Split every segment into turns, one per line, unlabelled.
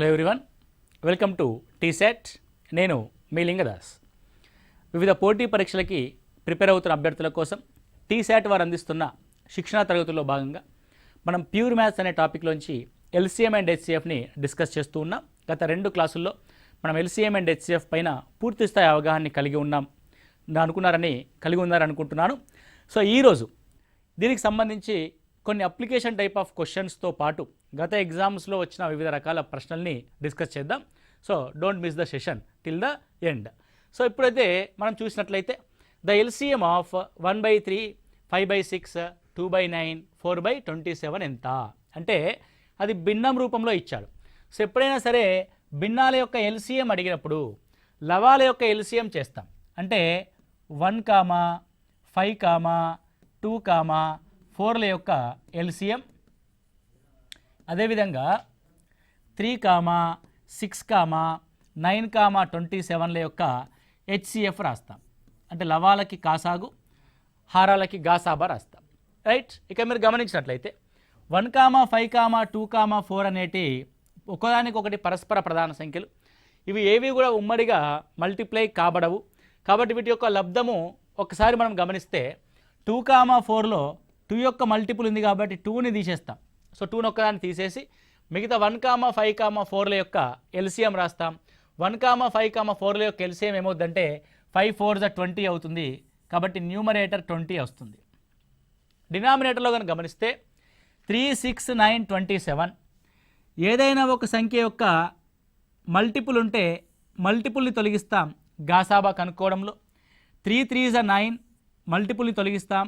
Hello everyone, welcome to T SAT. నేను మీ లింగదాస్. వివిధ పోటీ పరీక్షలకి ప్రిపేర్ అవుతున్న అభ్యర్థుల కోసం టీసెట్ వారు అందిస్తున్న శిక్షణా తరగతుల్లో భాగంగా మనం ప్యూర్ మ్యాథ్స్ అనే టాపిక్లోంచి ఎల్సీఎం అండ్ హెచ్సిఎఫ్ని డిస్కస్ చేస్తూ ఉన్నాం. గత 2 క్లాసుల్లో మనం ఎల్సీఎం అండ్ హెచ్సిఎఫ్ పైన పూర్తి స్థాయి అవగాహన కలిగి ఉన్నారనుకుంటున్నాను. సో ఈరోజు దీనికి సంబంధించి కొన్ని అప్లికేషన్ టైప్ ఆఫ్ క్వశ్చన్స్తో పాటు గత ఎగ్జామ్స్లో వచ్చిన వివిధ రకాల ప్రశ్నల్ని డిస్కస్ చేద్దాం. So don't miss the session till the end. So ఇప్పుడైతే మనం చూసినట్లయితే ద ఎల్సిఎం ఆఫ్ 1/3, 5/6, 2/9, 4/27 ఎంత అంటే అది భిన్నం రూపంలో ఇచ్చాడు. సో ఎప్పుడైనా సరే భిన్నాల యొక్క ఎల్సిఎం అడిగినప్పుడు లవాల యొక్క ఎల్సిఎం చేస్తాం. అంటే 1, 5, 2, 4ల యొక్క ఎల్సిఎం, అదేవిధంగా 3, 6, 9, 27ల యొక్క హెచ్సిఎఫ్ రాస్తాం. అంటే లవాలకి కాసాగు, హారాలకి గాసాబా రాస్తాం. రైట్. ఇక మీరు గమనించినట్లయితే 1, 5, 2, 4 అనేటి ఒకదానికొకటి పరస్పర ప్రధాన సంఖ్యలు. ఇవి ఏవి కూడా ఉమ్మడిగా మల్టిప్లై కాబడవు. కాబట్టి వీటి యొక్క లబ్ధము ఒకసారి మనం గమనిస్తే 2, 4లో 2 యొక్క మల్టిపుల్ ఉంది కాబట్టి 2ని తీసేస్తాం. సో 2ని ఒక్కదాన్ని తీసేసి మిగతా 1, 5, 4ల యొక్క ఎల్సిఎం రాస్తాం. 1, 5, 4ల యొక్క ఎల్సిఎం ఏమవుతుందంటే 5 4 20 అవుతుంది. కాబట్టి న్యూమరేటర్ 20 వస్తుంది. డినామినేటర్లో కనుక గమనిస్తే 3, 6, 9, 27 ఏదైనా ఒక సంఖ్య యొక్క మల్టిపుల్ ఉంటే మల్టిపుల్ని తొలగిస్తాం గాసాబా కనుక్కోవడంలో. 3 3 9 మల్టిపుల్ని తొలగిస్తాం.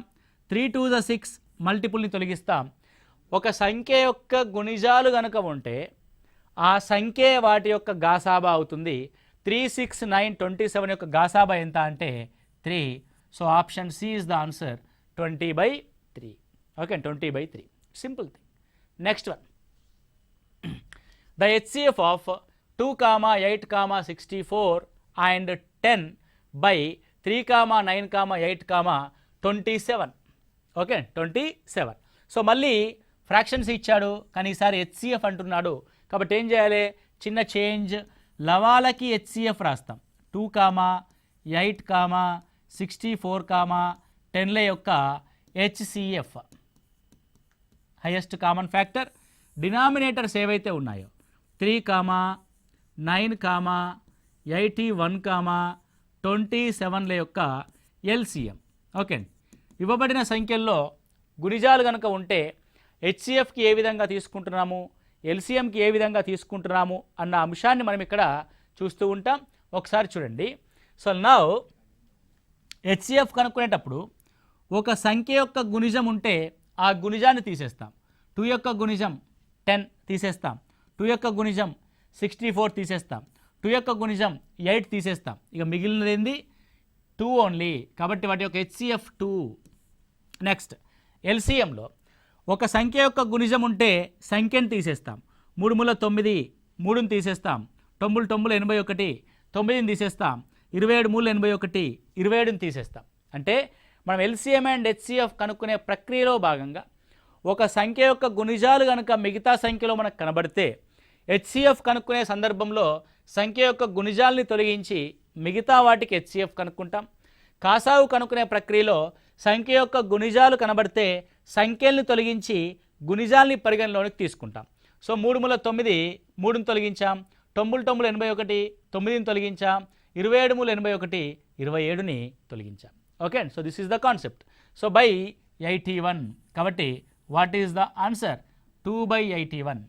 3 2 6 మల్టిపుల్ని తొలగిస్తాం. ఒక సంఖ్య యొక్క గుణిజాలు కనుక ఉంటే ఆ సంఖ్య వాటి యొక్క గాసాబా అవుతుంది. 3 6 9 27 యొక్క గాసాబా ఎంత అంటే 3. So option C is the answer, 20/3. Okay, 20/3. Simple thing. Next one, the HCF of 2, 8, 64 and 10/3, 9, 8, 27. Okay, 27. So మళ్ళీ ఫ్రాక్షన్స్ ఇచ్చాడు కానీ ఈసారి హెచ్సిఎఫ్ అంటున్నాడు. కాబట్టి ఏం చేయాలి? చిన్న చేంజ్, లవాలకి హెచ్సిఎఫ్ రాస్తాం. 2, 8, 64, 10ల యొక్క HCF highest common factor. Denominators ఏవైతే ఉన్నాయో 3, 9, 81, 27ల యొక్క ఎల్సిఎం. ఓకే, ఇవ్వబడిన సంఖ్యల్లో గుణిజాలు కనుక ఉంటే హెచ్సిఎఫ్కి ఏ విధంగా తీసుకుంటున్నాము, ఎల్సిఎంకి ఏ విధంగా తీసుకుంటున్నాము అన్న అంశాన్ని మనం ఇక్కడ చూస్తూ ఉంటాం. ఒకసారి చూడండి. సో నౌ హెచ్సిఎఫ్ కనుక్కునేటప్పుడు ఒక సంఖ్య యొక్క గుణిజం ఉంటే ఆ గుణిజాన్ని తీసేస్తాం. 2 యొక్క గుణిజం 10 తీసేస్తాం. 2 యొక్క గుణిజం 64 తీసేస్తాం. 2 యొక్క గుణిజం 8 తీసేస్తాం. ఇక మిగిలినది ఏంది? 2 ఓన్లీ. కాబట్టి వాటి యొక్క హెచ్సిఎఫ్ 2. నెక్స్ట్ ఎల్సిఎంలో ఒక సంఖ్య యొక్క గుణిజం ఉంటే సంఖ్యను తీసేస్తాం. 3 3 9, 3ని తీసేస్తాం. 9 9 81, 9ని తీసేస్తాం. 27 3 81, 27ని తీసేస్తాం. అంటే మనం ఎల్సిఎం అండ్ హెచ్సిఎఫ్ కనుక్కునే ప్రక్రియలో భాగంగా ఒక సంఖ్య యొక్క గుణిజాలు కనుక మిగతా సంఖ్యలో మనకు కనబడితే హెచ్సిఎఫ్ కనుక్కునే సందర్భంలో సంఖ్య యొక్క గుణిజాలని తొలగించి మిగతా వాటికి హెచ్సిఎఫ్ కనుక్కుంటాం. కాసావు కనుక్కునే ప్రక్రియలో సంఖ్య యొక్క గుణిజాలు కనబడితే సంఖ్యల్ని తొలగించి గుణిజాలని పరిగణలోనికి తీసుకుంటాం. సో 3 3 9, 3ని తొలగించాం. 9 9 81, 9ని తొలగించాం. 27 3 81, 27ని తొలగించాం. Okay, so this is the concept. So by 81. కాబట్టి what is the answer? 2/81.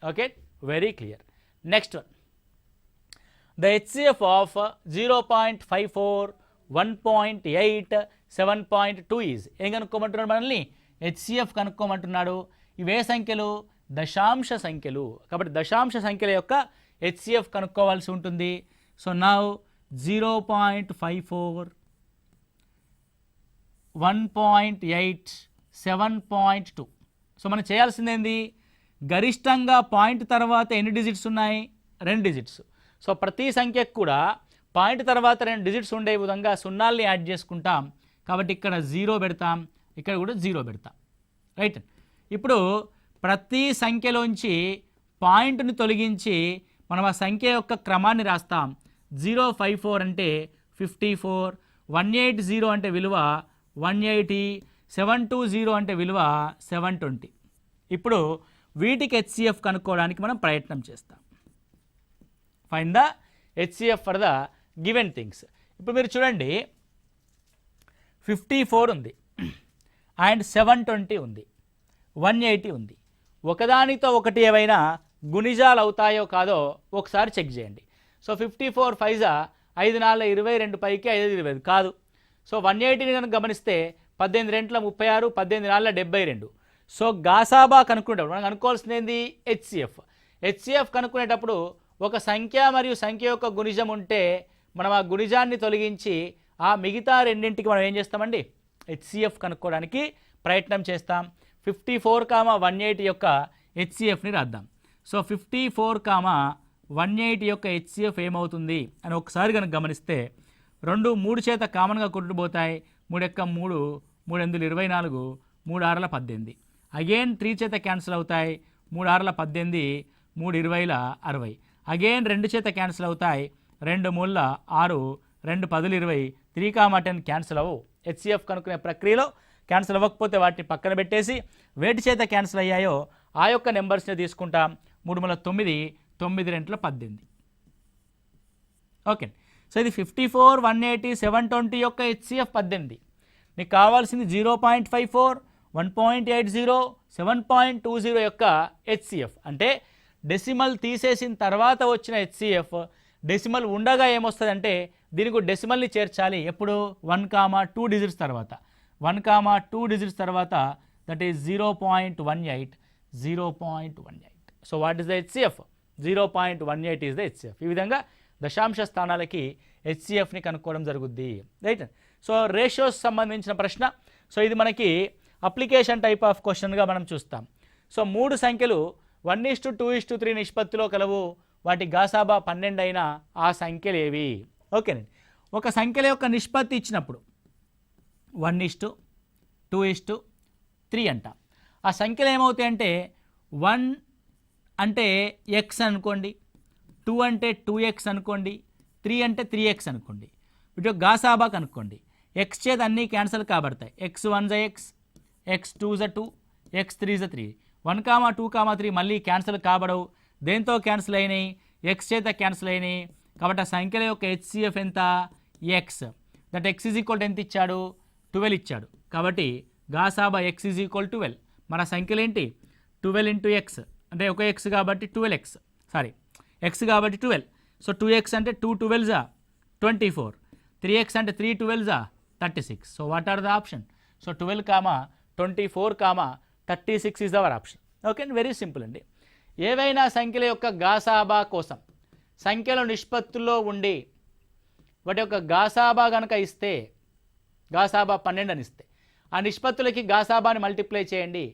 Okay, very clear. Next one, the HCF of 0.54, 1.8, 7.2 is. ఏం కనుక్కోమంటున్నాడు మనల్ని? హెచ్సిఎఫ్ కనుక్కోమంటున్నాడు. ఇవే సంఖ్యలు? దశాంశ సంఖ్యలు. కాబట్టి దశాంశ సంఖ్యల యొక్క హెచ్సిఎఫ్ కనుక్కోవాల్సి ఉంటుంది. So now 0.54, 1.8, 7.2. సో మనం చేయాల్సింది ఏంది? గరిష్టంగా పాయింట్ తర్వాత ఎన్ని డిజిట్స్ ఉన్నాయి? 2 డిజిట్స్. సో ప్రతి సంఖ్యకు కూడా పాయింట్ తర్వాత 2 డిజిట్స్ ఉండే విధంగా సున్నాల్ని యాడ్ చేసుకుంటాం. కాబట్టి ఇక్కడ 0 పెడతాం, ఇక్కడ కూడా 0 పెడతాం. రైట్. ఇప్పుడు ప్రతి సంఖ్యలోంచి పాయింట్ని తొలగించి మనం ఆ సంఖ్య యొక్క క్రమాన్ని రాస్తాం. 054 అంటే 54, 180 అంటే విలువ 180, 720 అంటే విలువ 720. ఇప్పుడు వీటికి హెచ్సిఎఫ్ కనుక్కోవడానికి మనం ప్రయత్నం చేస్తాం. Find the HCF for the given things. ఇప్పుడు మీరు చూడండి 54 ఉంది అండ్ 720 ఉంది, 180 ఉంది. ఒకదానితో ఒకటి ఏవైనా గుణిజాలు అవుతాయో కాదో ఒకసారి చెక్ చేయండి. సో 54 5 5 4 22 పైకి 5 25 కాదు. సో 180ని కనుక గమనిస్తే 18 2 36, 18 4 72. సో గాసాబా కనుక్కునేటప్పుడు మనం కనుక్కోవాల్సింది ఏంది? హెచ్సిఎఫ్. హెచ్సిఎఫ్ కనుక్కునేటప్పుడు ఒక సంఖ్య మరియు సంఖ్య యొక్క గుణిజం ఉంటే మనం ఆ గుణిజాన్ని తొలగించి ఆ మిగతా రెండింటికి మనం ఏం చేస్తామండి? హెచ్సిఎఫ్ కనుక్కోవడానికి ప్రయత్నం చేస్తాం. 54, 180 యొక్క హెచ్సిఎఫ్ని రాద్దాం. సో 54, 180 యొక్క హెచ్సిఎఫ్ ఏమవుతుంది అని ఒకసారి కనుక గమనిస్తే 2 3 చేత కామన్గా కొట్టుకుపోతాయి. 3 1 3, 3 8 24, 3 6 18. అగైన్ 3 చేత క్యాన్సిల్ అవుతాయి. 3 6 18, 3 20 60. అగైన్ 2 చేత క్యాన్సిల్ అవుతాయి. 2 3 6, 2 10 20, 3, 10 క్యాన్సిల్ అవ్వవు. హెచ్సిఎఫ్ కనుక్కునే ప్రక్రియలో క్యాన్సిల్ అవ్వకపోతే వాటిని పక్కన పెట్టేసి వేటి చేత క్యాన్సిల్ అయ్యాయో ఆ యొక్క నెంబర్స్ని తీసుకుంటాం. 3 3 9, 9 2 18. ఓకే. సో ఇది 54, 180, 720 యొక్క హెచ్సిఎఫ్ 18. నీకు కావాల్సింది 0.54, 1.80, 7.20 యొక్క హెచ్సిఎఫ్. అంటే డెసిమల్ తీసేసిన తర్వాత వచ్చిన హెచ్సిఎఫ్. డెసిమల్ ఉండగా ఏమొస్తుందంటే దీనికి డెసిమల్ని చేర్చాలి. ఎప్పుడు? 1, 2 డిజిట్స్ తర్వాత. 1, 2 డిజిట్స్ తర్వాత that is 0.18, 0.18. So what is the HCF? 0.18 is the HCF. ఈ విధంగా దశాంశ స్థానాలకి హెచ్సిఎఫ్ని కనుక్కోవడం జరుగుద్ది. రైట్. సో రేషియోస్ సంబంధించిన ప్రశ్న. సో ఇది మనకి అప్లికేషన్ టైప్ ఆఫ్ క్వశ్చన్గా మనం చూస్తాం. సో 3 సంఖ్యలు 1:2:3 నిష్పత్తిలో కలవు. వాటి గాసాబా 12 అయినా ఆ సంఖ్యలు ఏవి? ఓకేనండి. ఒక సంఖ్యల యొక్క నిష్పత్తి ఇచ్చినప్పుడు 1:2:3 అంట. ఆ సంఖ్యలు ఏమవుతాయి అంటే 1 అంటే ఎక్స్ అనుకోండి, 2 అంటే 2x అనుకోండి, 3 అంటే 3x అనుకోండి. వీటి యొక్క గాసాబా కనుక్కోండి. ఎక్స్ చేత అన్నీ cancel కాబడతాయి. x1 x, x2 2, x3 3. 1, 2, 3 మళ్ళీ క్యాన్సిల్ కాబడవు. దేంతో క్యాన్సిల్ అయినాయి? ఎక్స్ చేత క్యాన్సిల్ అయినాయి. కాబట్టి ఆ సంఖ్యల యొక్క హెచ్సిఎఫ్ ఎంత? ఎక్స్. దట్ x ఈజ్ ఎంత ఇచ్చాడు? 12 ఇచ్చాడు. కాబట్టి గాసాబా x ఈజ్ 12. మన సంఖ్యలు ఏంటి? 12 into x అంటే ఒక ఎక్స్ కాబట్టి 12x. సారీ, ఎక్స్ కాబట్టి 12. సో 2x అంటే 2 12s 24. 3x అంటే 3 12s 36. So what are the option? So 12, 24, 36 is our option. Okay, very simple అండి. ఏవైనా సంఖ్యల యొక్క గాసాబా కోసం సంఖ్యల నిష్పత్తుల్లో ఉండి వాటి యొక్క గాసాబా కనుక ఇస్తే, గాసాబా 12 అని ఇస్తే ఆ నిష్పత్తులకి గాసాబాని మల్టిప్లై చేయండి.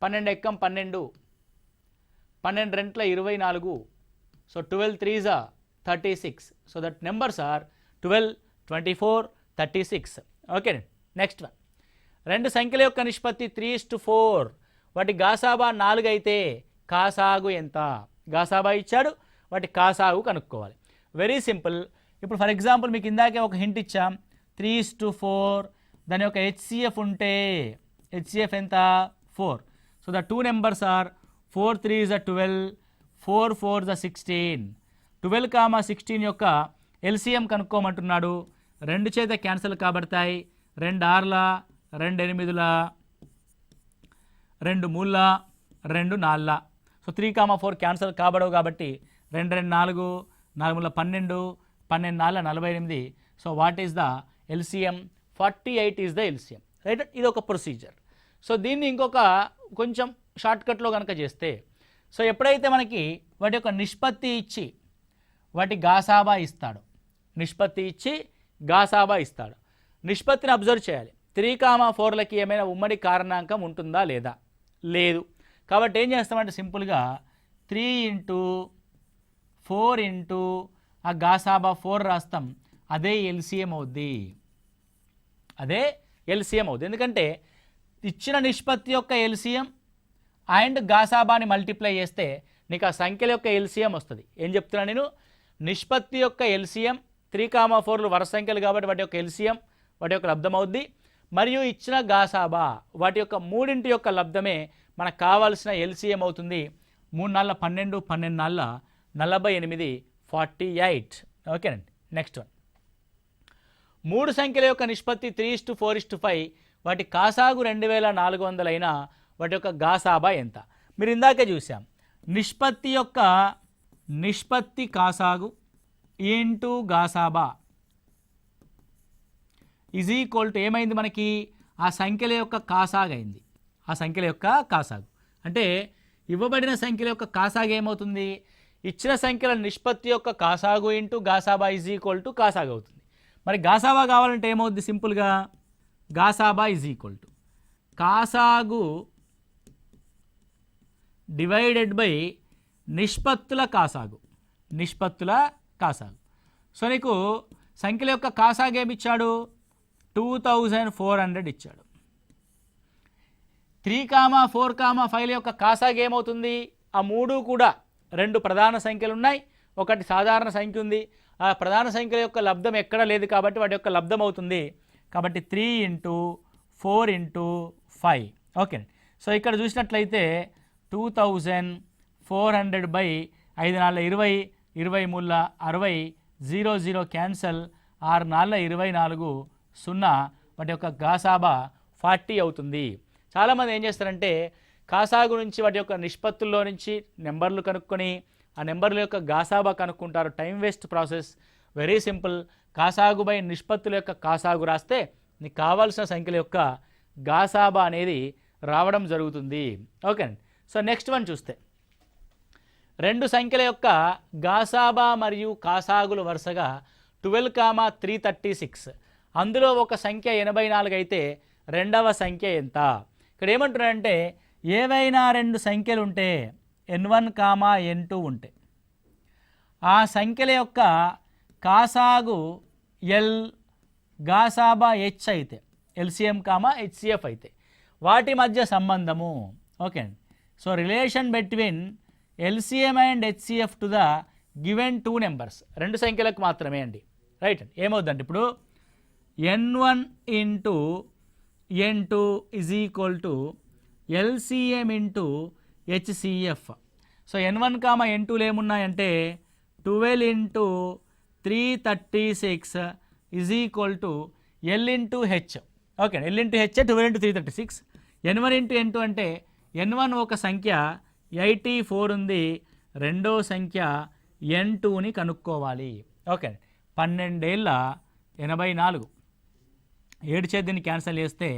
12 1 12, 12 2 24. So 12 3s 36. So that numbers are 12, 24, 36. Okay, next one. 2 సంఖ్యల యొక్క నిష్పత్తి 3:4. వాటి గాసాబా 4 అయితే కాసాగు ఎంత? గాసాబా ఇచ్చాడు, వాటి కాసాగు కనుక్కోవాలి. Very simple. ఇప్పుడు ఫర్ ఎగ్జాంపుల్ మీకు ఇందాకే ఒక హింట్ ఇచ్చాం. 3:4 దాని యొక్క హెచ్సిఎఫ్ ఉంటే హెచ్సిఎఫ్ ఎంత? 4. So the 2 numbers are 4 3s 12, 4 4s 16. 12, 16 యొక్క ఎల్సిఎం కనుక్కోమంటున్నాడు. 2 చేత క్యాన్సిల్ కాబడతాయి. 2 6, 2 8, 2 3, 2 4. సో 3, 4 క్యాన్సిల్ కాబడవు కాబట్టి 2 2 4, 4 12, 12 4 48. So what is the LCM? 48 is the LCM. Right. ఇది ఒక ప్రొసీజర్. సో దీన్ని ఇంకొక కొంచెం షార్ట్కట్లో కనుక చేస్తే, సో ఎప్పుడైతే మనకి వాటి యొక్క నిష్పత్తి ఇచ్చి వాటి గాసాబా ఇస్తాడు, నిష్పత్తి ఇచ్చి గాసాబా ఇస్తాడు. నిష్పత్తిని అబ్జర్వ్ చేయాలి. 3, 4లకి ఏమైనా ఉమ్మడి కారణాంకం ఉంటుందా లేదా? లేదు. కాబట్టి ఏం చేస్తామంటే సింపుల్గా 3 into 4 into ఆ గాసాబా 4 రాస్తాం. అదే ఎల్సిఎం అవుద్ది. అదే ఎల్సిఎం అవుద్ది. ఎందుకంటే ఇచ్చిన నిష్పత్తి యొక్క ఎల్సిఎం అండ్ గాసాబాని మల్టిప్లై చేస్తే నీకు ఆ సంఖ్యల యొక్క ఎల్సిఎం వస్తుంది. ఏం చెప్తున్నా నేను, నిష్పత్తి యొక్క ఎల్సిఎం 3,4లు వరుస సంఖ్యలు కాబట్టి వాటి యొక్క ఎల్సిఎం వాటి యొక్క లబ్ధం అవుద్ది. మరియు ఇచ్చిన గాసాబా వాటి యొక్క మూడింటి యొక్క లబ్ధమే మనకు కావాల్సిన ఎల్సిఎం అవుతుంది. 3 నాళ్ళ 12, 12 నాళ్ళ 48, 48. ఓకేనండి. నెక్స్ట్ వన్, 3 సంఖ్యల యొక్క నిష్పత్తి 3:4:5 వాటి కాసాగు 2,400 అయినా వాటి యొక్క గాసాబా ఎంత? మీరు ఇందాకే చూసాం, నిష్పత్తి కాసాగు ఇంటూ గాసాబా ఈజ్ ఈక్వల్ టు ఏమైంది మనకి, ఆ సంఖ్యల యొక్క కాసాగు అయింది. ఆ సంఖ్యల యొక్క కాసాగు అంటే ఇవ్వబడిన సంఖ్యల యొక్క కాసాగు ఏమవుతుంది, ఇచ్చిన సంఖ్యల నిష్పత్తి యొక్క కాసాగు ఇంటూ గాసాబా ఈజ్ ఈక్వల్ టు కాసాగు అవుతుంది. మరి గాసాబా కావాలంటే ఏమవుద్ది, సింపుల్గా గాసాబా ఈజ్ ఈక్వల్ టు కాసాగు డివైడెడ్ బై నిష్పత్తుల కాసాగు. సో నీకు సంఖ్యల యొక్క కాసాగు ఏమి ఇచ్చాడు, 2,400 ఇచ్చాడు. 3,4,5 యొక్క కాసాగు ఏమవుతుంది, ఆ మూడు కూడా 2 ప్రధాన సంఖ్యలు ఉన్నాయి, ఒకటి సాధారణ సంఖ్య ఉంది. ఆ ప్రధాన సంఖ్యల యొక్క లబ్ధం ఎక్కడ లేదు కాబట్టి వాటి యొక్క లబ్ధం అవుతుంది. కాబట్టి 3 × 4 × 5. ఓకే. సో ఇక్కడ చూసినట్లయితే 2,400 బై 5 నాళ్ళ 20, 20 మూల 60, 0 0 క్యాన్సల్, 6 నాళ్ళ 24, 0. వాటి యొక్క గాసాబా 40 అవుతుంది. చాలామంది ఏం చేస్తారంటే కాసాగు నుంచి వాటి యొక్క నిష్పత్తుల్లో నుంచి నెంబర్లు కనుక్కొని ఆ నెంబర్ల యొక్క గాసాబా కనుక్కుంటారు. Time waste process. Very simple. కాసాగు బై నిష్పత్తుల యొక్క కాసాగు రాస్తే నీకు కావాల్సిన సంఖ్యల యొక్క గాసాబా అనేది రావడం జరుగుతుంది. ఓకే అండి. సో నెక్స్ట్ వన్ చూస్తే 2 సంఖ్యల యొక్క గాసాబా మరియు కాసాగులు వరుసగా 12,336. అందులో ఒక సంఖ్య 84 అయితే రెండవ సంఖ్య ఎంత? ఇక్కడ ఏమంటున్నారంటే ఏవైనా 2 సంఖ్యలు ఉంటే n1, n2 ఉంటే ఆ సంఖ్యల యొక్క కాసాగు L, గాసాబా H అయితే, LCM, HCF అయితే వాటి మధ్య సంబంధము. ఓకే అండి. So relation between LCM and HCF to the given 2 numbers. 2 సంఖ్యలకు మాత్రమే అండి. రైట్ అండి. ఏమవుతుందంటే ఇప్పుడు n1 × n2 is equal to LCM × HCF. So n1, n2లు ఏమున్నాయంటే 12 × 336 is equal to L × H. Okay. L × H 12 × 336. n1 × n2 అంటే n1 ఒక సంఖ్య 84 ఉంది, రెండో సంఖ్య n2ని కనుక్కోవాలి. ఓకే. 12 ఏళ్ళ 84, 7 చేతి దీన్ని క్యాన్సిల్ చేస్తే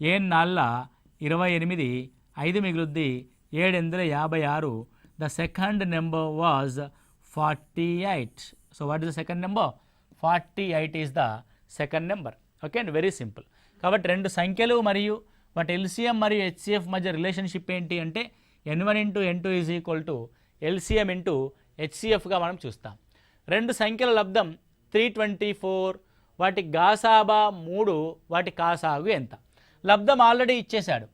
7 నాళ్ళ 28, 5 మిగులుద్ది, 7 8 56. The second number was 48. So what is the second number? 48 is the second number. Okay అండి. Very simple. కాబట్టి 2 సంఖ్యలు మరియు వాటి LCM మరియు HCF మధ్య రిలేషన్షిప్ ఏంటి అంటే n1 × n2 is equal to LCM × HCFగా మనం చూస్తాం. 2 సంఖ్యల లబ్ధం 324, వాటి గాసాబా 3, వాటి కాసాగు ఎంత? లబ్ధం ఆల్రెడీ ఇచ్చేశాడు.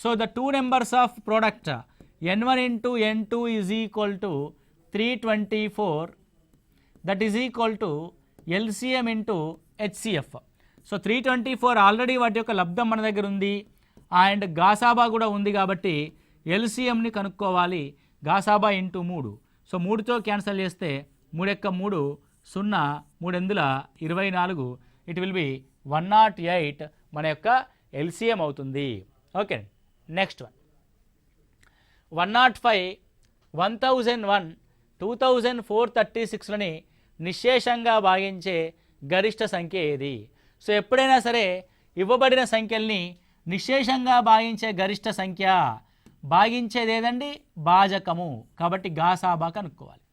So the 2 numbers of product n1 × n2 is equal to 324, that is equal to LCM × HCF. So 324 already వాటి యొక్క లబ్ధం మన దగ్గర ఉంది అండ్ గాసాబా కూడా ఉంది కాబట్టి LCMని కనుక్కోవాలి. గాసాబా × 3. సో 3తో క్యాన్సిల్ చేస్తే 3 × 3 0, 3 × 24. ఇట్ విల్ బి 108 మన యొక్క LCM అవుతుంది. ఓకే. నెక్స్ట్ వన్ 105, 1001, 2436లని నిశ్శేషంగా భాగించే గరిష్ట సంఖ్య ఏది? సో ఎప్పుడైనా సరే ఇవ్వబడిన సంఖ్యల్ని నిశ్శేషంగా భాగించే గరిష్ట సంఖ్య భాగించేది ఏదండి? భాజకము. కాబట్టి గాసాబా కనుక్కోవాలి.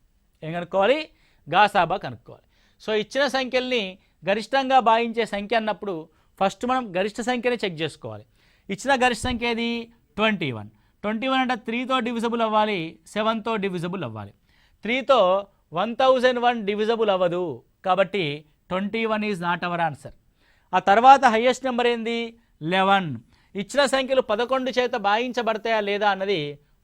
ఏం కనుక్కోవాలి? గాసాబా కనుక్కోవాలి. సో ఇచ్చిన సంఖ్యల్ని గరిష్టంగా భాగించే సంఖ్య అన్నప్పుడు ఫస్ట్ మనం గరిష్ట సంఖ్యని చెక్ చేసుకోవాలి. ఇచ్చిన గరిష్ట సంఖ్య ఏది? 21. 21 అంటే 3తో డివిజబుల్ అవ్వాలి, 7తో డివిజబుల్ అవ్వాలి. 3తో 1001 డివిజబుల్ అవ్వదు కాబట్టి 21 ఈజ్ నాట్ అవర్ ఆన్సర్. ఆ తర్వాత హైయెస్ట్ నెంబర్ ఏంది? 11. ఇచ్చిన సంఖ్యలు 11 చేత భాగించబడతాయా లేదా అన్నది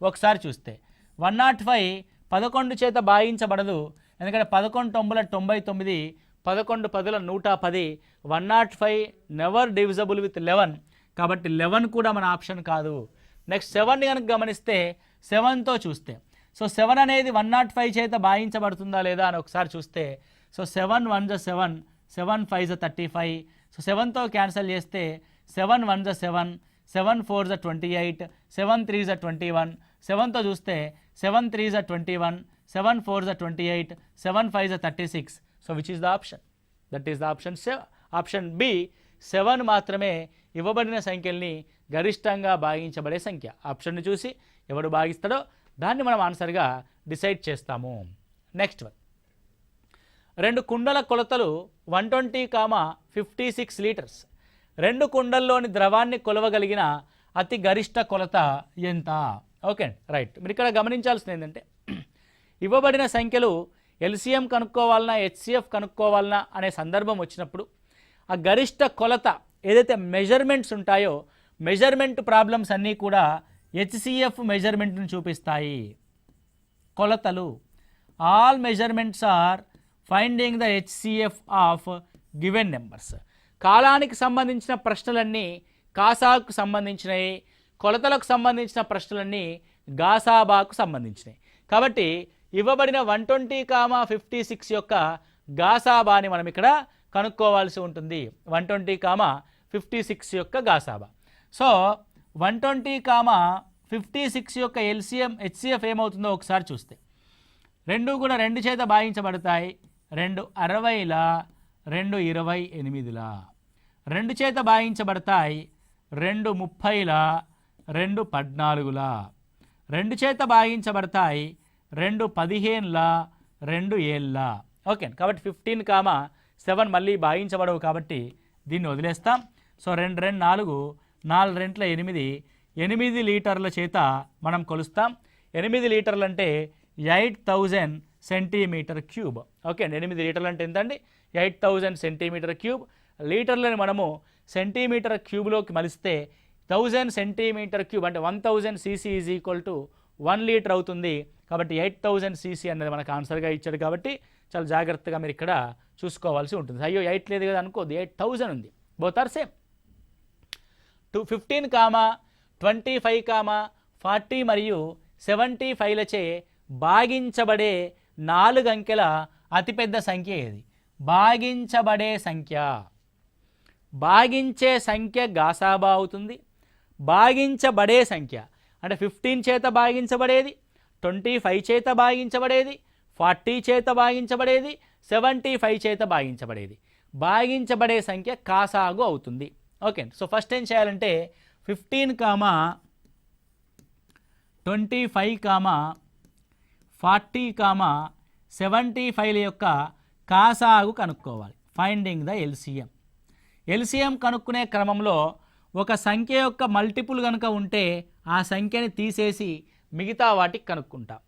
ఒకసారి చూస్తే 105 11 చేత భాగించబడదు, ఎందుకంటే 11 9 99, 11 10 110, 105 నెవర్ డివిజబుల్ విత్ 11, కాబట్టి 11 కూడా మన ఆప్షన్ కాదు. నెక్స్ట్ 7ని కనుక గమనిస్తే 7తో చూస్తే, సో 7 అనేది 105 చేత భాగించబడుతుందా లేదా అని ఒకసారి చూస్తే, సో 7 1 7, 7 5 35, సో 7తో క్యాన్సిల్ చేస్తే 7 1 7, 7 4 28, 7 3 21, 7తో చూస్తే 7 3 21, 7 4 28, 7 5 36, so which is the option? That is the option option B. 7 మాత్రమే ఇవ్వబడిన సంఖ్యల్ని గరిష్టంగా భాగించబడే సంఖ్య. ఆప్షన్ని చూసి ఎవడు భాగిస్తాడో దాన్ని మనం ఆన్సర్గా డిసైడ్ చేస్తాము. నెక్స్ట్ వన్, 2 కుండల కొలతలు 120,56 లీటర్స్. 2 కుండల్లోని ద్రవాన్ని కొలవగలిగిన అతి గరిష్ట కొలత ఎంత? Okay right. మీరు ఇక్కడ గమనించాల్సింది ఏంటంటే, ఇవ్వబడిన సంఖ్యలు ఎల్సిఎం కనుక్కోవాలన్నా హెచ్సిఎఫ్ కనుక్కోవాలన్నా అనే సందర్భం వచ్చినప్పుడు ఆ గరిష్ట కొలత ఏదైతే మెజర్మెంట్స్ ఉంటాయో, మెజర్మెంట్ ప్రాబ్లమ్స్ అన్నీ కూడా హెచ్సిఎఫ్ మెజర్మెంట్ని చూపిస్తాయి. కొలతలు, all measurements are finding the HCF of given numbers. కాలానికి సంబంధించిన ప్రశ్నలన్నీ కాసాకు సంబంధించినవి, కొలతలకు సంబంధించిన ప్రశ్నలన్నీ గాసాబాకు సంబంధించినవి. కాబట్టి ఇవ్వబడిన 120,56 యొక్క గాసాబాని మనం ఇక్కడ కనుక్కోవాల్సి ఉంటుంది. 120,56 యొక్క గాసాబా. సో 120,56 యొక్క ఎల్సిఎం హెచ్సిఎఫ్ ఏమవుతుందో ఒకసారి చూస్తే, 2 కూడా 2 చేత భాగించబడతాయి. 2 60ల, 2 28ల. 2 చేత భాగించబడతాయి. 2 30ల, 2 14ల. 2 చేత భాగించబడతాయి. 2 15ల, 2 7ల. ఓకే, కాబట్టి 15,7 మళ్ళీ భాగించబడవు కాబట్టి దీన్ని వదిలేస్తాం. సో 2 2 4, 4 2 8, 8 లీటర్ల చేత మనం కొలుస్తాం. 8 లీటర్లు అంటే 8000 సెంటీమీటర్ క్యూబ్. ఓకే అండి, 8 లీటర్లు అంటే ఎంత అండి? 8000 సెంటీమీటర్ క్యూబ్. లీటర్లను మనము సెంటీమీటర్ క్యూబ్లోకి మలిస్తే 1000 సెంటీమీటర్ క్యూబ్ అంటే 1000 cc is equal to 1 litre అవుతుంది. కాబట్టి 8000 cc అనేది మనకు ఆన్సర్గా ఇచ్చాడు. కాబట్టి చాలా జాగ్రత్తగా మీరు ఇక్కడ చూసుకోవాల్సి ఉంటుంది. అయ్యో 8 లేదు కదా అనుకోద్దు, 8000 ఉంది. Both are same. 15, 25, 40 మరియు 75లచే భాగించబడే 4 అంకెల అతిపెద్ద సంఖ్య ఏది? భాగించబడే సంఖ్య, భాగించే సంఖ్య గాసాబా అవుతుంది. భాగించబడే సంఖ్య అంటే 15 చేత భాగించబడేది, 25 చేత భాగించబడేది, 40 చేత భాగించబడేది, 75 చేత భాగించబడేది. భాగించబడే సంఖ్య కాసాగు అవుతుంది. ఓకే, సో ఫస్ట్ ఏం చేయాలంటే 15, 25, 40, 75ల యొక్క కాసాగు కనుక్కోవాలి. Finding the LCM. ఎల్సిఎం కనుక్కునే క్రమంలో ఒక సంఖ్య యొక్క మల్టిపుల్ కనుక ఉంటే ఆ సంఖ్యని తీసేసి మిగతా వాటికి కనుక్కుంటాం.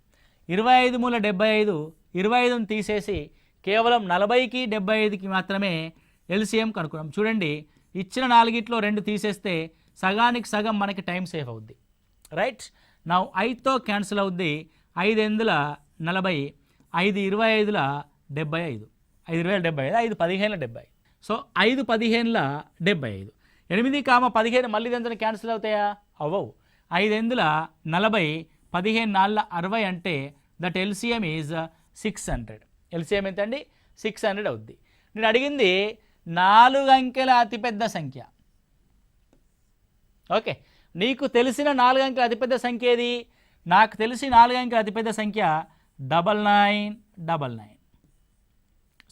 25 మూల 75, 25ని తీసేసి కేవలం 40కి 75కి మాత్రమే ఎల్సిఎం కనుక్కున్నాం. చూడండి, ఇచ్చిన 4గిట్లో 2 తీసేస్తే సగానికి సగం మనకి టైం సేవ్ అవుద్ది. రైట్, నా 5తో క్యాన్సిల్ అవుద్ది. 5 8ల 40, 5 25ల 75, 5 20ల 75, 5 15ల 75. సో 5 15ల 75. 8, 15 మళ్ళీ దాంతో క్యాన్సిల్ అవుతాయా? అవ్వవు. 5 8ల 40, 15 4ల 60 అంటే దట్ ఎల్సిఎం ఈజ్ 600. ఎల్సిఎం ఎంత అండి? 600 అవుద్ది. నేను అడిగింది 4 అంకెల అతిపెద్ద సంఖ్య. ఓకే, నీకు తెలిసిన 4 అంకెల అతిపెద్ద సంఖ్య ఏది? నాకు తెలిసి 4 అంకెల అతిపెద్ద సంఖ్య 9999.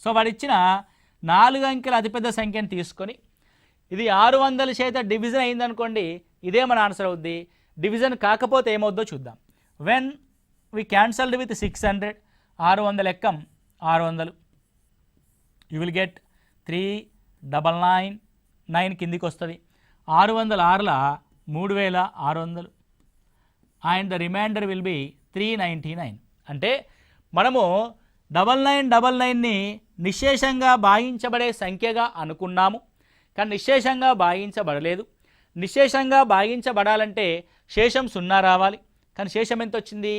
సో వాడు ఇచ్చిన 4 అంకెల అతిపెద్ద సంఖ్యను తీసుకొని ఇది 600 చేత డివిజన్ అయిందనుకోండి, ఇదే మన ఆన్సర్ అవుద్ది. డివిజన్ కాకపోతే ఏమవుద్దో చూద్దాం. వెన్ వి క్యాన్సల్డ్ విత్ 600, 600 ఎక్కం 600, యూ విల్ గెట్ 3999 కిందికి వస్తుంది. 600 6ల 3600 and the remainder will be 399. అంటే మనము 9999ని నిశ్శేషంగా భాగించబడే సంఖ్యగా అనుకున్నాము, కానీ నిశ్శేషంగా భాగించబడలేదు. నిశ్శేషంగా భాగించబడాలంటే శేషం 0 రావాలి, కానీ శేషం ఎంత వచ్చింది?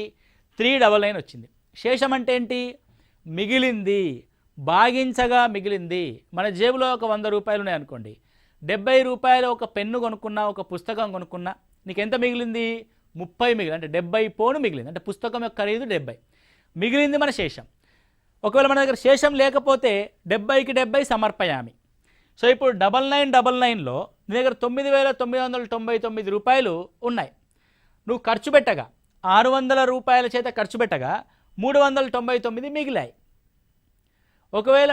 399 వచ్చింది. శేషం అంటే ఏంటి? మిగిలింది, భాగించగా మిగిలింది. మన జేబులో ఒక 100 రూపాయలు ఉన్నాయి అనుకోండి, 70 రూపాయలు ఒక పెన్ను కొనుక్కున్నా, ఒక పుస్తకం కొనుక్కున్నా, నీకు ఎంత మిగిలింది? 30 మిగిలింది. అంటే 70 పోను మిగిలింది. అంటే పుస్తకం యొక్క ఖరీదు 70 మిగిలింది మన శేషం. ఒకవేళ మన దగ్గర శేషం లేకపోతే 70కి 70 సమర్పయామి. సో ఇప్పుడు 9999లో నీ దగ్గర 9,999 రూపాయలు ఉన్నాయి. నువ్వు ఖర్చు పెట్టగా 600 రూపాయల చేత ఖర్చు పెట్టగా 399 మిగిలాయి. ఒకవేళ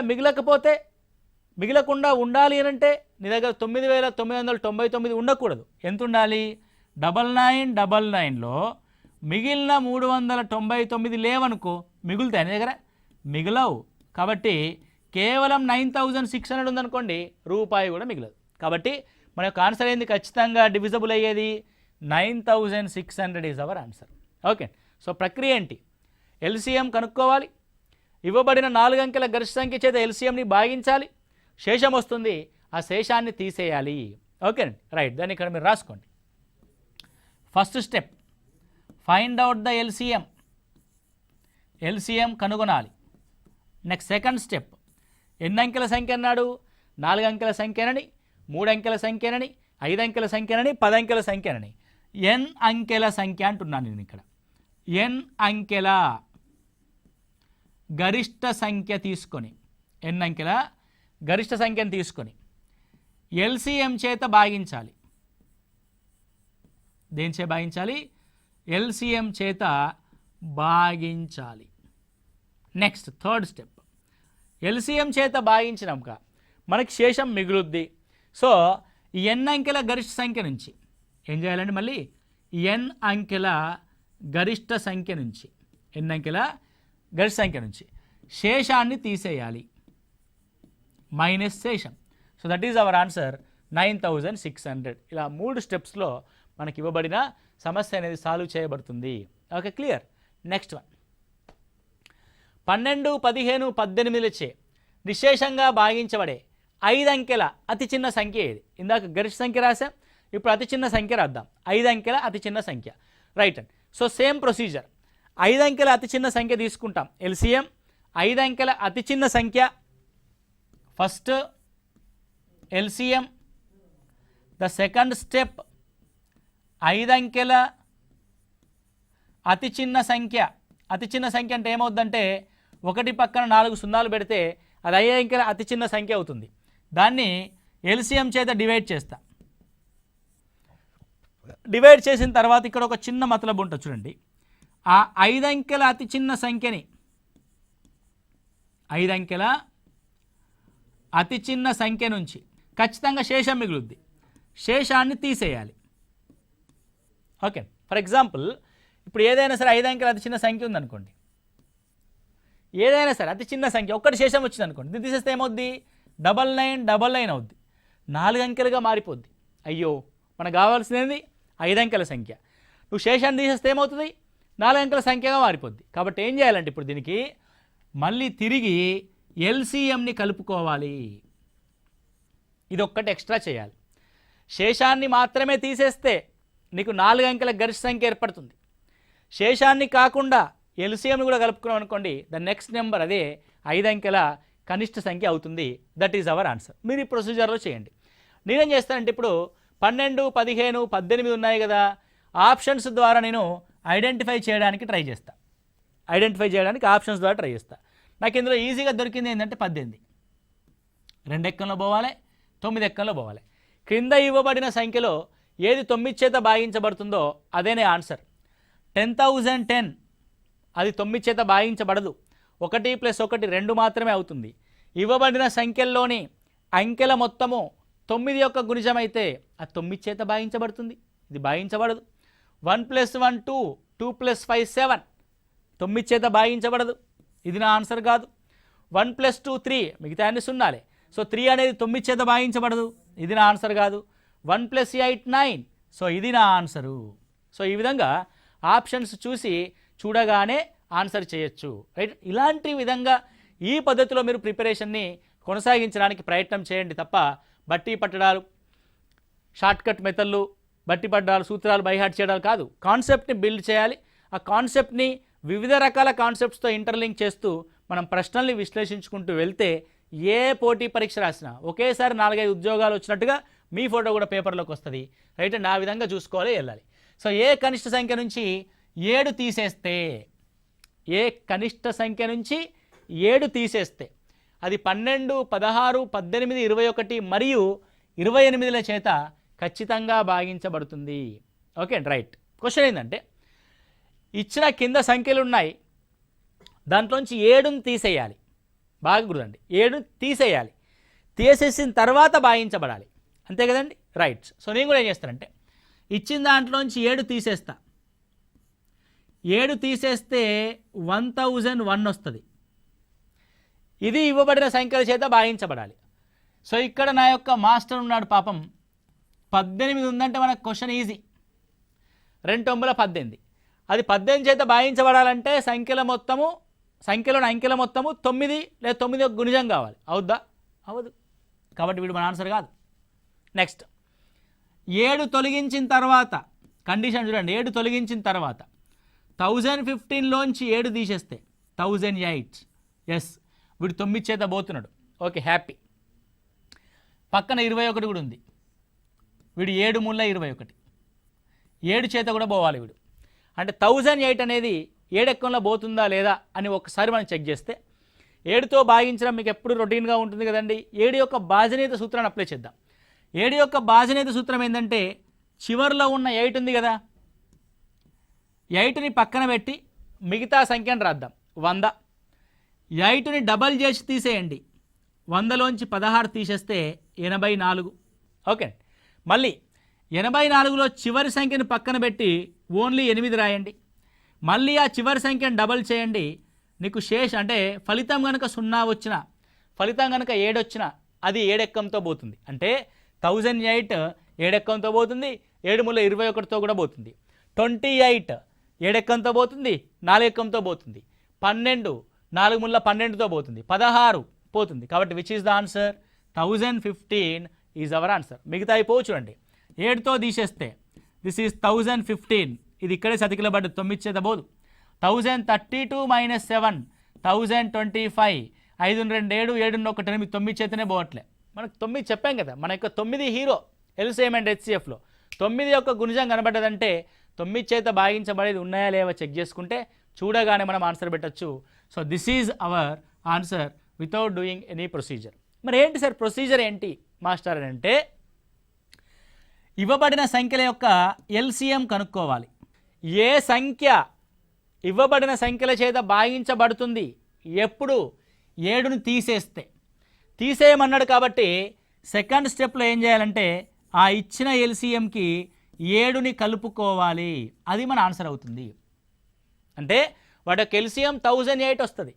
మిగలకుండా ఉండాలి అని అంటే నీ దగ్గర 9,999 ఉండకూడదు. ఎంత ఉండాలి? 9999లో మిగిలిన 399 లేవనుకో, మిగులుతాయి నీ దగ్గర? మిగలవు. కాబట్టి కేవలం 9600 ఉందనుకోండి, రూపాయి కూడా మిగలదు. కాబట్టి మన యొక్క ఆన్సర్ ఏంది? ఖచ్చితంగా డివిజబుల్ అయ్యేది 9600 is our answer. Okay. So ప్రక్రియ ఏంటి? ఎల్సిఎం కనుక్కోవాలి, ఇవ్వబడిన 4 అంకెల గరిష్ట సంఖ్య చేత ఎల్సిఎంని భాగించాలి, శేషం వస్తుంది, ఆ శేషాన్ని తీసేయాలి. Okay right. దాన్ని ఇక్కడ మీరు రాసుకోండి. First step, find out the LCM. LCM కనుగొనాలి. నెక్స్ట్ సెకండ్ స్టెప్, ఎన్ని అంకెల సంఖ్య అన్నాడు? 4 అంకెల సంఖ్యనని, 3 అంకెల సంఖ్యనని, 5 అంకెల సంఖ్యనని, 10 అంకెల సంఖ్యనని. ఎన్ అంకెల సంఖ్య అంటున్నాను నేను ఇక్కడ. ఎన్ అంకెల గరిష్ట సంఖ్య తీసుకొని, ఎన్ అంకెల గరిష్ట సంఖ్యను తీసుకొని ఎల్సిఎం చేత భాగించాలి. దేని చేత భాగించాలి? ఎల్సిఎం చేత భాగించాలి. నెక్స్ట్ థర్డ్ స్టెప్, ఎల్సిఎం చేత భాగించినాక మనకి శేషం మిగులుద్ది. సో ఈ ఎన్ అంకెల గరిష్ట సంఖ్య నుంచి ఏం చేయాలండి? మళ్ళీ ఎన్ అంకెల గరిష్ట సంఖ్య నుంచి, ఎన్ అంకెల గరిష్ట సంఖ్య నుంచి శేషాన్ని తీసేయాలి, మైనస్ శేషం. So that is our answer 9600. ఇలా 3 స్టెప్స్లో మనకి ఇవ్వబడిన సమస్య అనేది సాల్వ్ చేయబడుతుంది. Okay clear. నెక్స్ట్ వన్, 12, 15, 18చే నిశేషంగా భాగించబడే 5 అంకెల అతి చిన్న సంఖ్య ఏది? ఇందాక గరిష్ట సంఖ్య రాసాం, ఇప్పుడు అతి చిన్న సంఖ్య రాద్దాం. 5 అంకెల అతి చిన్న సంఖ్య. Right and so same procedure. 5 అంకెల అతి చిన్న సంఖ్య తీసుకుంటాం ఎల్సిఎం. 5 అంకెల అతి చిన్న సంఖ్య first LCM. The second step, 5 అంకెల అతి చిన్న సంఖ్య. అతి చిన్న సంఖ్య అంటే ఏమవుద్దంటే 1 పక్కన 4 సున్నాలు పెడితే అది 5 అంకెల అతి చిన్న సంఖ్య అవుతుంది. దాన్ని ఎల్సిఎం చేత డివైడ్ చేస్తా. డివైడ్ చేసిన తర్వాత ఇక్కడ ఒక చిన్న మతలబు ఉంటుంది చూడండి. ఆ 5 అంకెల అతి చిన్న సంఖ్యని, 5 అంకెల అతి చిన్న సంఖ్య నుంచి ఖచ్చితంగా శేషం మిగులుద్ది. శేషాన్ని తీసేయాలి. ఓకే. ఫర్ ఎగ్జాంపుల్ ఇప్పుడు ఏదైనా సరే 5 అంకెల అతి చిన్న సంఖ్య ఉందనుకోండి, ఏదైనా సరే అతి చిన్న సంఖ్య ఒక్కటి శేషం వచ్చింది అనుకోండి, దీన్ని తీసేస్తే ఏమవుద్ది? 9999 అవుద్ది. 4 అంకెలుగా మారిపోద్ది. అయ్యో మనకు కావాల్సినది 5 అంకెల సంఖ్య. నువ్వు శేషాన్ని తీసేస్తే ఏమవుతుంది? 4 అంకెల సంఖ్యగా మారిపోద్ది. కాబట్టి ఏం చేయాలంటే ఇప్పుడు దీనికి మళ్ళీ తిరిగి ఎల్సిఎంని కలుపుకోవాలి. ఇది ఒక్కటి ఎక్స్ట్రా చేయాలి. శేషాన్ని మాత్రమే తీసేస్తే నీకు 4 అంకెల గరిష్ట సంఖ్య ఏర్పడుతుంది. శేషాన్ని కాకుండా ఎల్సిఎంని కూడా కలుపుకున్నాం అనుకోండి, ద నెక్స్ట్ నెంబర్ అదే 5 అంకెల కనిష్ట సంఖ్య అవుతుంది. That is our answer. మీరు ఈ ప్రొసీజర్లో చేయండి. నేనేం చేస్తానంటే ఇప్పుడు 12, 15, 18 ఉన్నాయి కదా, ఆప్షన్స్ ద్వారా నేను ఐడెంటిఫై చేయడానికి ట్రై చేస్తా. ఐడెంటిఫై చేయడానికి ఆప్షన్స్ ద్వారా ట్రై చేస్తా. నాకు ఇందులో ఈజీగా దొరికింది ఏంటంటే 18. 2 ఎక్కంలో పోవాలి, 9 ఎక్కంలో పోవాలి. క్రింద ఇవ్వబడిన సంఖ్యలో ఏది 9 చేత భాగించబడుతుందో అదేనే ఆన్సర్. 10,010 అది 9 చేత భాగించబడదు. 1 + 1 2 మాత్రమే అవుతుంది. ఇవ్వబడిన సంఖ్యల్లోని అంకెల మొత్తము 9 యొక్క గుణిజం అయితే అది 9 చేత భాగించబడుతుంది. ఇది భాగించబడదు. 1 + 1 2, 2 + 5 7 9 చేత భాగించబడదు. ఇది నా ఆన్సర్ కాదు. 1 + 2 3 మిగతా అన్ని సున్నాలే. సో 3 అనేది 9 చేత భాగించబడదు. ఇది నా ఆన్సర్ కాదు. 1 + 8 9 సో ఇది నా ఆన్సరు. సో ఈ విధంగా ఆప్షన్స్ చూడగానే ఆన్సర్ చేయొచ్చు. రైట్. ఇలాంటి విధంగా ఈ పద్ధతిలో మీరు ప్రిపరేషన్ని కొనసాగించడానికి ప్రయత్నం చేయండి తప్ప బట్టి పట్టడాలు, షార్ట్కట్ మెథడ్లు, బట్టి పట్టడాలు, సూత్రాలు బైహార్ట్ చేయడాలు కాదు. కాన్సెప్ట్ని బిల్డ్ చేయాలి. ఆ కాన్సెప్ట్ని వివిధ రకాల కాన్సెప్ట్స్తో ఇంటర్లింక్ చేస్తూ మనం ప్రశ్నల్ని విశ్లేషించుకుంటూ వెళ్తే ఏ పోటీ పరీక్ష రాసినా ఒకేసారి 4-5 ఉద్యోగాలు వచ్చినట్టుగా మీ ఫోటో కూడా పేపర్లోకి వస్తుంది. రైట్ అండి, ఆ విధంగా చూసుకోవాలి, వెళ్ళాలి. సో ఏ కనిష్ట సంఖ్య నుంచి 7 తీసేస్తే, ఏ కనిష్ట సంఖ్య నుంచి 7 తీసేస్తే అది 12, 16, 18, 21 మరియు 28ల చేత ఖచ్చితంగా భాగించబడుతుంది. Okay right. క్వశ్చన్ ఏంటంటే ఇచ్చిన కింద సంఖ్యలు ఉన్నాయి, దాంట్లోంచి 7ని తీసేయాలి. బాగా గుర్తండి, 7 తీసేయాలి. తీసేసిన తర్వాత భాగించబడాలి, అంతే కదండి. రైట్. సో నేను కూడా ఏం చేస్తానంటే ఇచ్చిన దాంట్లోంచి 7 తీసేస్తా. 7 తీసేస్తే 1001 వస్తుంది. ఇది ఇవ్వబడిన సంఖ్యల చేత భాగించబడాలి. సో ఇక్కడ నా యొక్క మాస్టర్ ఉన్నాడు పాపం, 18 ఉందంటే మనకు క్వశ్చన్ ఈజీ. 2 9 18, అది 18 చేత భాగించబడాలంటే సంఖ్యలోని అంకెల మొత్తము 9 లేదా 9 ఒక గుణిజం కావాలి. అవుద్దా? అవ్వదు. కాబట్టి వీడు మన ఆన్సర్ కాదు. నెక్స్ట్ 7 తొలగించిన తర్వాత కండిషన్ చూడండి. 7 తొలగించిన తర్వాత 1015లోంచి 7 తీసేస్తే 1008. ఎస్, వీడు 9 చేత పోతున్నాడు. Okay, happy. పక్కన 21 కూడా ఉంది. వీడు 7 మూల 21, 7 చేత కూడా పోవాలి వీడు. అంటే 1008 అనేది 7 ఎక్కంలో పోతుందా లేదా అని ఒకసారి మనం చెక్ చేస్తే 7తో భాగించడం మీకు ఎప్పుడు రొటీన్గా ఉంటుంది కదండి. 7 యొక్క భాజనీయత సూత్రాన్ని అప్లై చేద్దాం. 7 యొక్క భాజనీయత సూత్రం ఏంటంటే చివరిలో ఉన్న 8 ఉంది కదా, 8ని పక్కన పెట్టి మిగతా సంఖ్యను రాద్దాం. 100. 8ని డబల్ చేసి తీసేయండి. 100లోంచి 16 తీసేస్తే 84. ఓకే, మళ్ళీ 84లో చివరి సంఖ్యను పక్కన పెట్టి ఓన్లీ 8 రాయండి. మళ్ళీ ఆ చివరి సంఖ్యను డబల్ చేయండి. నీకు శేషం అంటే ఫలితం కనుక 0 వచ్చినా, ఫలితం కనుక 7 వచ్చినా అది 7 ఎక్కంతో పోతుంది. అంటే 1008 7 ఎక్కంతో పోతుంది, 7 మూల 21తో కూడా పోతుంది. 28 7 ఎక్కంతో పోతుంది, 4 ఎక్కంతో పోతుంది. 12 4 మూల 12తో పోతుంది. 16 పోతుంది. కాబట్టి which is the answer? 1015 is our answer. మిగతా అయిపోవచ్చు చూడండి. 7తో తీసేస్తే దిస్ ఈజ్ 1015, ఇది ఇక్కడే సతికిలబడ్డ 9 చేత పోదు. 1032 - 7 1025, 5 2 7 7 1 8 9 చేతనే పోవట్లే. మనకు 9 చెప్పాం కదా, మన యొక్క 9 హీరో ఎల్సిఎం అండ్ హెచ్సిఎఫ్లో 9 యొక్క గుణిజం కనబడ్డదంటే 9 చేత భాగించబడేది ఉన్నాయా లేవా చెక్ చేసుకుంటే చూడగానే మనం ఆన్సర్ పెట్టచ్చు. So this is our answer without doing any procedure. మరి ఏంటి సార్ ప్రొసీజర్ ఏంటి మాస్టర్ అని అంటే, ఇవ్వబడిన సంఖ్యల యొక్క ఎల్సిఎం కనుక్కోవాలి. ఏ సంఖ్య ఇవ్వబడిన సంఖ్యల చేత భాగించబడుతుంది? ఎప్పుడు? 7ని తీసేయమన్నాడు కాబట్టి సెకండ్ స్టెప్లో ఏం చేయాలంటే ఆ ఇచ్చిన ఎల్సిఎంకి 7ని కలుపుకోవాలి. అది మన ఆన్సర్ అవుతుంది. అంటే వాటి యొక్క ఎల్సిఎం 1008 వస్తుంది.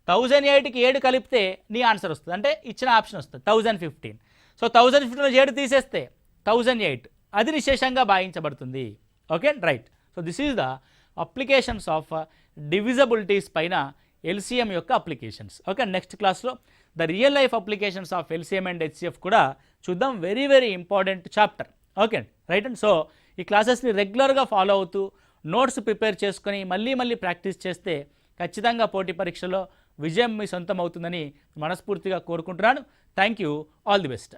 1008కి 7 కలిపితే నీ ఆన్సర్ వస్తుంది. అంటే ఇచ్చిన ఆప్షన్ వస్తుంది 1015. సో 1015లో 7 తీసేస్తే 1008, అది నిశేషంగా భాగించబడుతుంది. Okay right. So this is the applications of divisibilities పైన ఎల్సిఎం యొక్క అప్లికేషన్స్. ఓకే, నెక్స్ట్ క్లాస్లో the real life applications of LCM and HCF కూడా చూద్దాం. Very very important chapter. Okay right and so ఈ క్లాసెస్ని రెగ్యులర్గా ఫాలో అవుతూ నోట్స్ ప్రిపేర్ చేసుకొని మళ్ళీ ప్రాక్టీస్ చేస్తే ఖచ్చితంగా పోటీ పరీక్షలో విజయం మీ సొంతం అవుతుందని మనస్ఫూర్తిగా కోరుకుంటున్నాను. Thank you. All the best.